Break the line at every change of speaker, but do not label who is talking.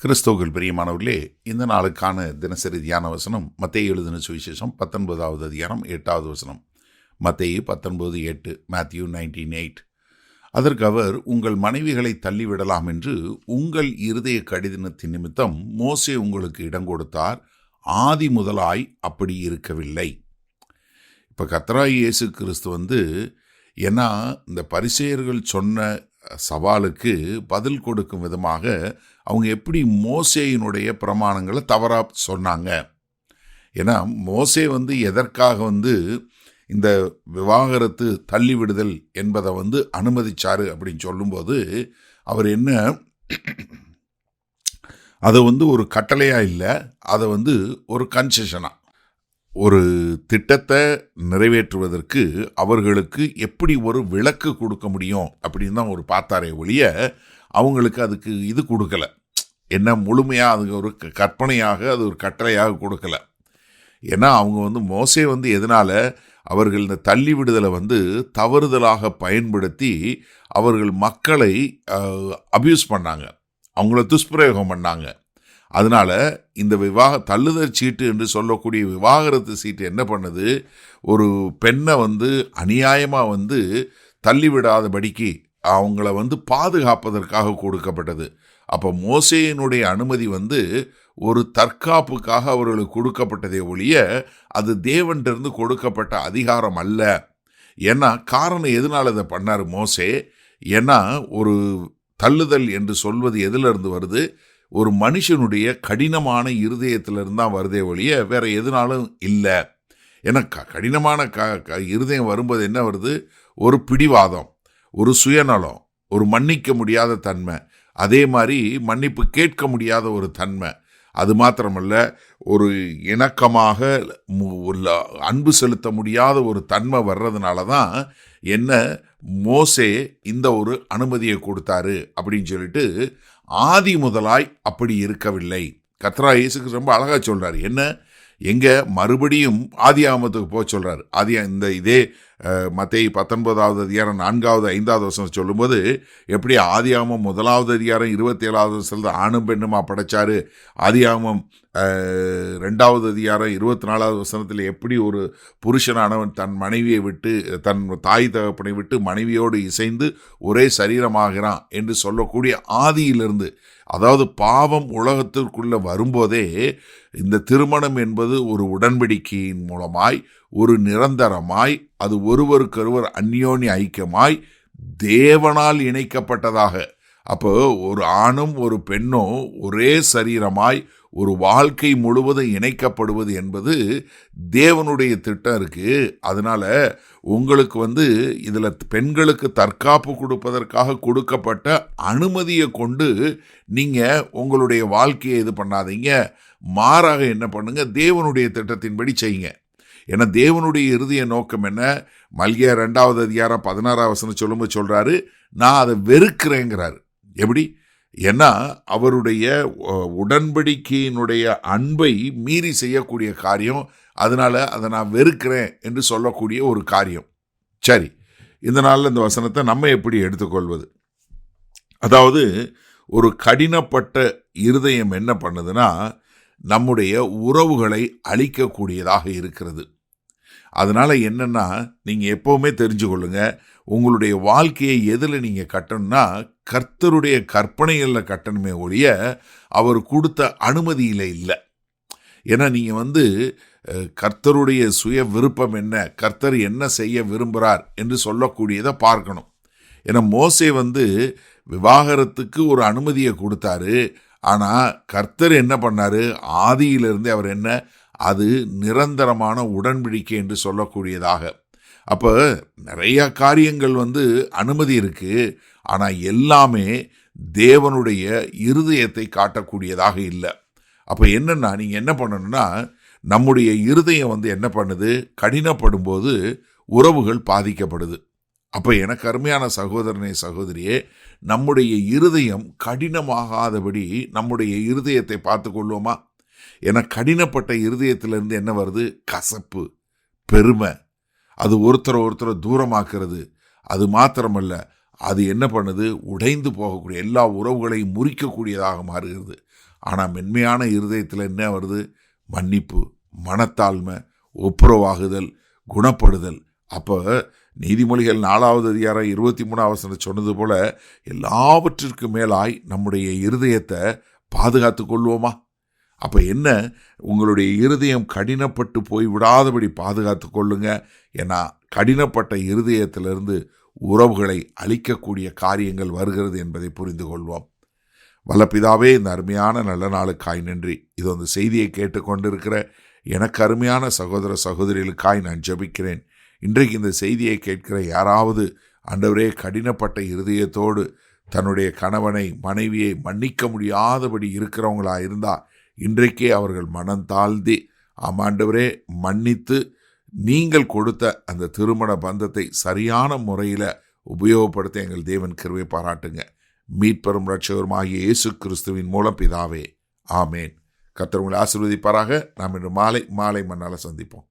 கிறிஸ்துவுக்குள் பிரியமானவர்களே, இந்த நாளுக்கான தினசரி தியான வசனம் மத்தேயு எழுதின சுவிசேஷம் 19வது அதிகாரம் 8வது வசனம். மத்தேயு 19:8, மேத்யூ 19:8. அதற்கு அவர், உங்கள் மனைவிகளை தள்ளிவிடலாம் என்று உங்கள் இருதய கடினத்தின் நிமித்தம் மோசே உங்களுக்கு இடம் கொடுத்தார், ஆதி முதலாய் அப்படி இருக்கவில்லை. இப்போ கர்த்தராகிய இயேசு கிறிஸ்து ஏன்னா இந்த பரிசேயர்கள் சொன்ன சவாலுக்கு பதில் கொடுக்கும் விதமாக அவங்க எப்படி மோசேயினுடைய பிரமாணங்களை தவறாக சொன்னாங்க. ஏன்னா மோசே எதற்காக இந்த விவாகரத்து தள்ளிவிடுதல் என்பதை அனுமதிச்சாரு அப்படின்னு சொல்லும்போது அவர் என்ன, அதை ஒரு கட்டளையாக இல்லை, அதை ஒரு கன்செஷனாக, ஒரு திட்டத்தை நிறைவேற்றுவதற்கு அவர்களுக்கு எப்படி ஒரு விலக்கு கொடுக்க முடியும் அப்படின்னு தான் ஒரு பார்த்தாரே ஒழிய அவங்களுக்கு அதுக்கு இது கொடுக்கல. என்ன முழுமையாக அது ஒரு கற்பனையாக, அது ஒரு கட்டளையாக கொடுக்கல. ஏன்னா அவங்க மோசே எதனால் அவர்கள் இந்த தள்ளி விடுதலை தவறுதலாக பயன்படுத்தி அவர்கள் மக்களை அபியூஸ் பண்ணாங்க, அவங்கள துஷ்பிரயோகம் பண்ணாங்க. அதனால் இந்த தள்ளுதல் சீட்டு என்று சொல்லக்கூடிய விவாகரத்து சீட்டு என்ன பண்ணுது, ஒரு பெண்ணை அநியாயமாக தள்ளிவிடாதபடிக்கு அவங்கள பாதுகாப்பதற்காக கொடுக்கப்பட்டது. அப்போ மோசேயினுடைய அனுமதி ஒரு தற்காப்புக்காக அவர்களுக்கு கொடுக்கப்பட்டதே ஒழிய அது தேவன்கிட்ட கொடுக்கப்பட்ட அதிகாரம் அல்ல. ஏன்னா காரணம் எதனால் இதை பண்ணார் மோசே, ஏன்னா ஒரு தள்ளுதல் என்று சொல்வது எதிலிருந்து வருது, ஒரு மனுஷனுடைய கடினமான இருதயத்திலிருந்து தான் வருதே ஒழிய வேற எதுனாலும் இல்லை. ஏன்னா கடினமான இருதயம் வரும்போது என்ன வருது, ஒரு பிடிவாதம், ஒரு சுயநலம், ஒரு மன்னிக்க முடியாத தன்மை, அதே மாதிரி மன்னிப்பு கேட்க முடியாத ஒரு தன்மை, அது மாத்திரமல்ல ஒரு இணக்கமாக அன்பு செலுத்த முடியாத ஒரு தன்மை வர்றதுனால தான் என்ன மோசே இந்த ஒரு அனுமதியை கொடுத்தாரு அப்படின்னு சொல்லிட்டு, ஆதி முதலாய் அப்படி இருக்கவில்லை. கர்த்தராகிய இயேசு ரொம்ப அழகாக சொல்றாரு. என்ன, எங்க மறுபடியும் ஆதியாகமத்துக்கு போக சொல்றாரு. இதே மத்தேயு 19வது அதிகாரம் 4வது 5வது வசனம் சொல்லும்போது எப்படி ஆதியாகமம் 1வது அதிகாரம் 27வது வசனத்தில் ஆணும் பெண்ணுமா படைச்சாரு, ஆதியாகமம் 2வது அதிகாரம் 24வது வசனத்தில் எப்படி ஒரு புருஷனானவன் தன் மனைவியை விட்டு, தன் தாய் தகப்பனை விட்டு மனைவியோடு இசைந்து ஒரே சரீரமாகிறான் என்று சொல்லக்கூடிய ஆதியிலிருந்து, அதாவது பாவம் உலகத்திற்குள்ள வரும்போதே இந்த திருமணம் என்பது ஒரு உடன்படிக்கையின் மூலமாய், ஒரு நிரந்தரமாய், அது ஒருவருக்கொருவர் அந்யோன்ய ஐக்கியமாய் தேவனால் இணைக்கப்பட்டதாக. அப்போ ஒரு ஆணும் ஒரு பெண்ணும் ஒரே சரீரமாய் ஒரு வாழ்க்கை முழுவதும் இணைக்கப்படுவது என்பது தேவனுடைய திட்டம் இருக்கு. அதனால உங்களுக்கு இதில் பெண்களுக்கு தற்காப்பு கொடுப்பதற்காக கொடுக்கப்பட்ட அனுமதியை கொண்டு நீங்கள் உங்களுடைய வாழ்க்கையை இது பண்ணாதீங்க. மாறாக என்ன பண்ணுங்க, தேவனுடைய திட்டத்தின்படி செய்யுங்க. ஏன்னா தேவனுடைய இறுதிய நோக்கம் என்ன, மல்கியா 2வது அதிகாரம் 16வது வசனம் சொல்லும்போது சொல்றாரு, நான் அதை வெறுக்கிறேங்கிறாரு. எப்படி? ஏன்னா அவருடைய உடன்படிக்கையினுடைய அன்பை மீறி செய்யக்கூடிய காரியம், அதனால அதை நான் வெறுக்கிறேன் என்று சொல்லக்கூடிய ஒரு காரியம். சரி, இந்த நாளில் இந்த வசனத்தை நம்ம எப்படி எடுத்துக்கொள்வது? அதாவது ஒரு கடினப்பட்ட இருதயம் என்ன பண்ணுதுன்னா, நம்முடைய உறவுகளை அழிக்கக்கூடியதாக இருக்கிறது. அதனால என்னன்னா, நீங்கள் எப்போவுமே தெரிஞ்சு கொள்ளுங்க, உங்களுடைய வாழ்க்கையை எதில் நீங்கள் கட்டணும்னா கர்த்தருடைய கற்பனைகளில் கட்டணுமே ஒழிய அவர் கொடுத்த அனுமதியில் இல்லை. ஏன்னா நீங்கள் கர்த்தருடைய சுய விருப்பம் என்ன, கர்த்தர் என்ன செய்ய விரும்புகிறார் என்று சொல்லக்கூடியதை பார்க்கணும். ஏன்னா மோசே விவாகரத்துக்கு ஒரு அனுமதியை கொடுத்தாரு. ஆனால் கர்த்தர் என்ன பண்ணார், ஆதியிலிருந்தே அவர் என்ன, அது நிரந்தரமான உடன்படிக்கை என்று சொல்லக்கூடியதாக. அப்போ நிறைய காரியங்கள் அனுமதி இருக்குது, ஆனால் எல்லாமே தேவனுடைய இருதயத்தை காட்டக்கூடியதாக இல்லை. அப்போ என்னென்னா, நீங்கள் என்ன பண்ணணும்னா, நம்முடைய இருதயம் என்ன பண்ணுது, கடினப்படும் போது உறவுகள் பாதிக்கப்படுது. அப்போ எனக்கு அருமையான சகோதரனே சகோதரியே, நம்முடைய இருதயம் கடினமாகாதபடி நம்முடைய இருதயத்தை பார்த்து கொள்வோமா? ஏன்னா கடினப்பட்ட இருதயத்திலிருந்து என்ன வருது, கசப்பு, பெருமை, அது ஒருத்தரை தூரமாக்குறது. அது மாத்திரமல்ல, அது என்ன பண்ணுது? உடைந்து போகக்கூடிய எல்லா உறவுகளையும் முறிக்கக்கூடியதாக மாறுகிறது. ஆனால் மென்மையான இருதயத்தில் என்ன வருது? மன்னிப்பு, மனத்தாழ்மை, ஒப்புரவாகுதல், குணப்படுதல். அப்போ நீதிமொழிகள் 4வது அதிகாரம் 23ஆம் வசனம் சொன்னது போல எல்லாவற்றிற்கு மேலாய் நம்முடைய இருதயத்தை பாதுகாத்து கொள்வோமா? அப்போ என்ன, உங்களுடைய இருதயம் கடினப்பட்டு போய் விடாதபடி பாதுகாத்து கொள்ளுங்க. ஏன்னா கடினப்பட்ட இருதயத்திலிருந்து உறவுகளை அழிக்கக்கூடிய காரியங்கள் வருகிறது என்பதை புரிந்து கொள்வோம். வல்லபிதாவே, இந்த அருமையான நல்ல நாளுக்காய் நன்றி. இது அந்த செய்தியை கேட்டுக்கொண்டிருக்கிற எனக்கு அருமையான சகோதர சகோதரிகளுக்காய் நான் ஜெபிக்கிறேன். இன்றைக்கு இந்த செய்தியை கேட்கிற யாராவது ஆண்டவரே கடினப்பட்ட இருதயத்தோடு தன்னுடைய கணவனை மனைவியை மன்னிக்க முடியாதபடி இருக்கிறவங்களா இருந்தால் இன்றைக்கே அவர்கள் மனம் தாழ்த்தி ஆமாண்டவரே மன்னித்து நீங்கள் கொடுத்த அந்த திருமண பந்தத்தை சரியான முறையில் உபயோகப்படுத்த எங்கள் தேவன் கிருபை பாராட்டுங்க. மீட்பெரும் இரட்சகருமாகிய இயேசு கிறிஸ்துவின் மூலம் பிதாவே, ஆமேன். கர்த்தர் உங்களை ஆசீர்வதிப்பாராக. நாம் இன்று மாலை மண்ணால் சந்திப்போம்.